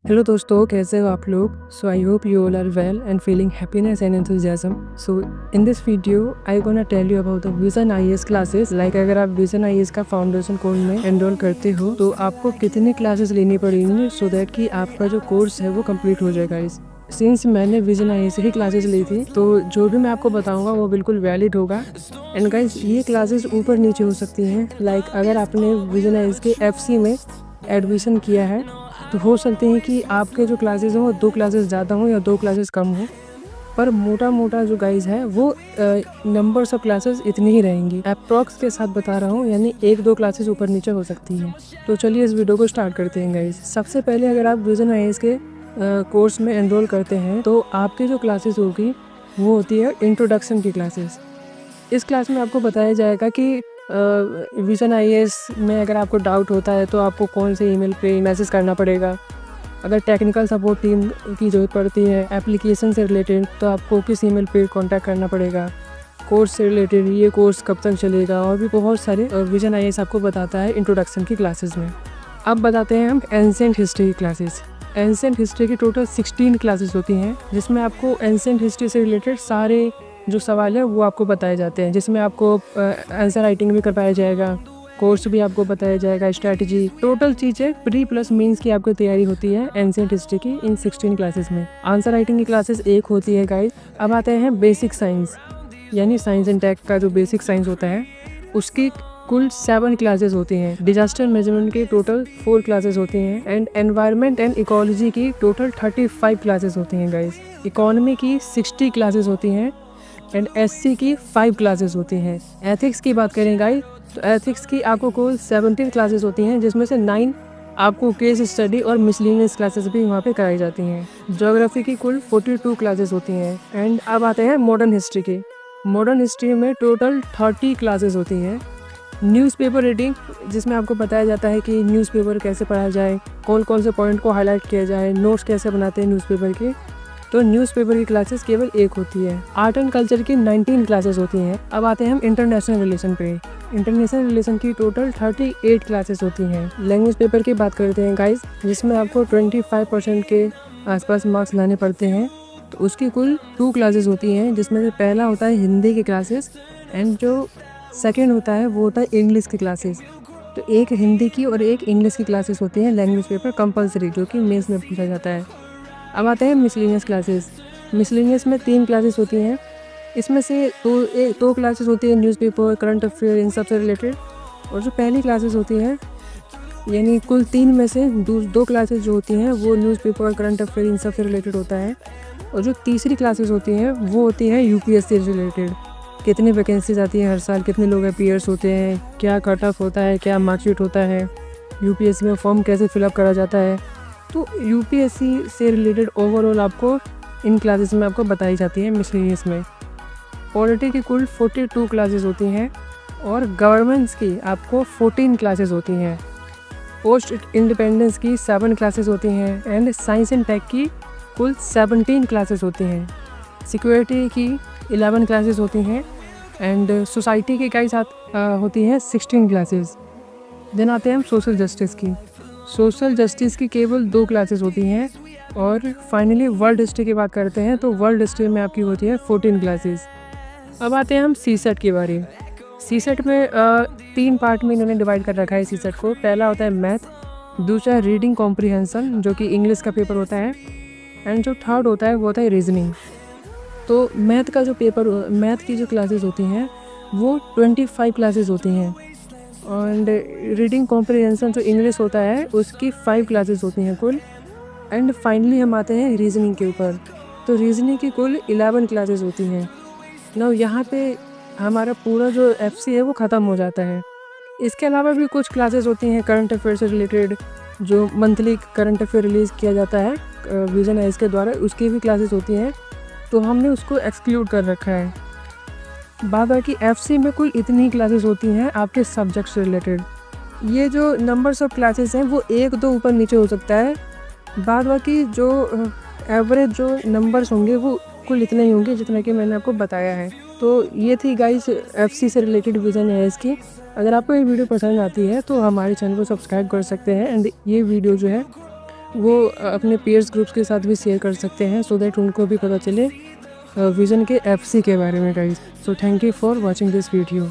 Hello दोस्तों, कैसे हो आप लोग? So I hope you all are well and feeling happiness and enthusiasm. So in this video I gonna tell you about the Vision IAS classes. Like अगर आप Vision IAS का foundation course में enrol करते हो तो आपको कितनी classes लेनी पड़ेंगी सो दैट कि आपका जो कोर्स है वो कंप्लीट हो जाएगा। सिंस मैंने विजन आई से ही क्लासेस ली थी तो जो भी मैं आपको बताऊंगा वो बिल्कुल वैलिड होगा। एंड गाइस, ये क्लासेस ऊपर नीचे हो सकती हैं। लाइक अगर आपने विजन आई के FC में एडमिशन किया है तो हो सकते हैं कि आपके जो क्लासेस हैं वो 2 क्लासेस ज़्यादा हों या 2 क्लासेस कम हों, पर मोटा जो गाइस है वो नंबर्स ऑफ क्लासेस इतनी ही रहेंगी। अप्रॉक्स के साथ बता रहा हूँ, यानी 1-2 क्लासेस ऊपर नीचे हो सकती हैं। तो चलिए इस वीडियो को स्टार्ट करते हैं गाइस। सबसे पहले अगर आप विजन IAS के कोर्स में एनरोल करते हैं तो आपकी जो क्लासेस होगी वो होती है इंट्रोडक्शन की क्लासेस। इस क्लास में आपको बताया जाएगा कि विजन IAS में अगर आपको डाउट होता है तो आपको कौन से ईमेल पे मैसेज करना पड़ेगा। अगर टेक्निकल सपोर्ट टीम की ज़रूरत पड़ती है एप्लीकेशन से रिलेटेड तो आपको किस ईमेल पे कांटेक्ट करना पड़ेगा। कोर्स से रिलेटेड ये कोर्स कब तक चलेगा और भी बहुत सारे विजन IAS आपको बताता है इंट्रोडक्शन की क्लासेस में। अब बताते हैं हम एंशिएंट हिस्ट्री की क्लासेस। एंशिएंट हिस्ट्री की टोटल 16 क्लासेस होती हैं जिसमें आपको एंशिएंट हिस्ट्री से रिलेटेड सारे जो सवाल है वो आपको बताए जाते हैं, जिसमें आपको आंसर राइटिंग भी करवाया जाएगा, कोर्स भी आपको बताया जाएगा, स्ट्रैटेजी, टोटल चीज़ें प्री प्लस मेंस की आपको तैयारी होती है एंशिएंट हिस्ट्री की इन 16 क्लासेस में। आंसर राइटिंग की क्लासेस एक होती है गाइस। अब आते हैं बेसिक साइंस, यानी साइंस एंड टेक का जो बेसिक साइंस होता है उसकी कुल 7 क्लासेस होती हैं। डिजास्टर मैनेजमेंट की टोटल 4 क्लासेस होती हैं एंड एनवायरनमेंट एंड इकोलॉजी की टोटल 35 क्लासेस होती हैं गाइस। इकोनॉमी की 60 क्लासेस होती हैं एंड SC की 5 क्लासेस होती हैं। एथिक्स की बात करें गाइस तो एथिक्स की आपको कुल 17 क्लासेस होती हैं जिसमें से 9 आपको केस स्टडी और मिसलिनियस क्लासेस भी वहाँ पे कराई जाती हैं। ज्योग्राफी की कुल 42 क्लासेस होती हैं। एंड अब आते हैं मॉडर्न हिस्ट्री की। मॉडर्न हिस्ट्री में टोटल 30 क्लासेस होती हैं। न्यूज़पेपर रीडिंग, जिसमें आपको बताया जाता है कि न्यूज़पेपर कैसे पढ़ा जाए, कौन कौन से पॉइंट को हाईलाइट किया जाए, नोट्स कैसे बनाते हैं न्यूज़पेपर के, तो न्यूज़पेपर की क्लासेस केवल एक होती है। आर्ट एंड कल्चर की 19 क्लासेस होती हैं। अब आते हैं हम इंटरनेशनल रिलेशन पे। इंटरनेशनल रिलेशन की टोटल 38 क्लासेस होती हैं। लैंग्वेज पेपर की बात करते हैं गाइस, जिसमें आपको 25% के आसपास मार्क्स लाने पड़ते हैं, तो उसकी कुल 2 क्लासेस होती हैं जिसमें से पहला होता है हिंदी की क्लासेस एंड जो सेकेंड होता है वो होता है इंग्लिश की क्लासेस। तो एक हिंदी की और एक इंग्लिश की क्लासेस होती हैं लैंग्वेज पेपर कंपलसरी, जो कि मेंस में पूछा जाता है। अब आते हैं मिसलिनियस क्लासेस। मिसलिनियस में 3 क्लासेस होती हैं। इसमें से 2 क्लासेस होती है न्यूज़पेपर, करंट अफेयर, इन सब से रिलेटेड, और जो पहली क्लासेस होती हैं यानी कुल 3 में से 2 क्लासेस जो होती हैं वो न्यूज़पेपर, करंट अफेयर, इन सब से रिलेटेड होता है, और जो तीसरी क्लासेस होती हैं वो होती है UPSC से रिलेटेड। कितनी वैकेंसीज आती है हर साल, कितने लोग अपीयर्स होते हैं, क्या कट ऑफ होता है, क्या मार्कशीट होता है, UPSC में फॉर्म कैसे फिलअप करा जाता है, तो UPSC से रिलेटेड ओवरऑल आपको इन क्लासेस में आपको बताई जाती है मिसलिनियस में। पॉलिटी की कुल 42 क्लासेस होती हैं और गवर्नेंस की आपको 14 क्लासेस होती हैं। पोस्ट इंडिपेंडेंस की 7 क्लासेस होती हैं एंड साइंस एंड टेक की कुल 17 क्लासेस होती हैं। सिक्योरिटी की 11 क्लासेस होती हैं एंड सोसाइटी के कई साथ होती हैं 16 क्लासेस। देन आते हैं हम सोशल जस्टिस की। सोशल जस्टिस की केवल 2 क्लासेस होती हैं। और फाइनली वर्ल्ड हिस्ट्री की बात करते हैं तो वर्ल्ड हिस्ट्री में आपकी होती है 14 क्लासेस। अब आते हैं हम CSET के बारे में। CSET में 3 पार्ट में इन्होंने डिवाइड कर रखा है CSET को। पहला होता है मैथ, दूसरा रीडिंग कॉम्प्रिहेंशन जो कि इंग्लिश का पेपर होता है, एंड जो थर्ड होता है वो होता है रीजनिंग। तो मैथ का जो पेपर, मैथ की जो क्लासेस होती हैं वो 25 क्लासेस होती हैं, एंड रीडिंग कॉम्प्रिहेंशन जो इंग्लिश होता है उसकी 5 क्लासेस होती हैं कुल। एंड फाइनली हम आते हैं रीजनिंग के ऊपर। तो रीजनिंग की कुल 11 क्लासेस होती हैं। ना यहाँ पे हमारा पूरा जो FC है वो ख़त्म हो जाता है। इसके अलावा भी कुछ क्लासेस होती हैं करंट अफेयर से रिलेटेड, जो मंथली करंट अफेयर रिलीज़ किया जाता है विजन IAS के द्वारा, उसकी भी क्लासेस होती हैं, तो हमने उसको एक्सक्लूड कर रखा है। बात है कि FC में कुल इतनी क्लासेस होती हैं आपके सब्जेक्ट से रिलेटेड। ये जो नंबर्स ऑफ क्लासेस हैं वो 1-2 ऊपर नीचे हो सकता है, बाद बाकी जो एवरेज जो नंबर्स होंगे वो कुल इतने ही होंगे जितना कि मैंने आपको बताया है। तो ये थी गाइस FC से रिलेटेड विजन IAS की। अगर आपको ये वीडियो पसंद आती है तो हमारे चैनल को सब्सक्राइब कर सकते हैं एंड ये वीडियो जो है वो अपने पीयर्स ग्रुप्स के साथ भी शेयर कर सकते हैं, सो दैट उनको भी पता चले विज़न के FC के बारे में guys. So thank you for watching this video.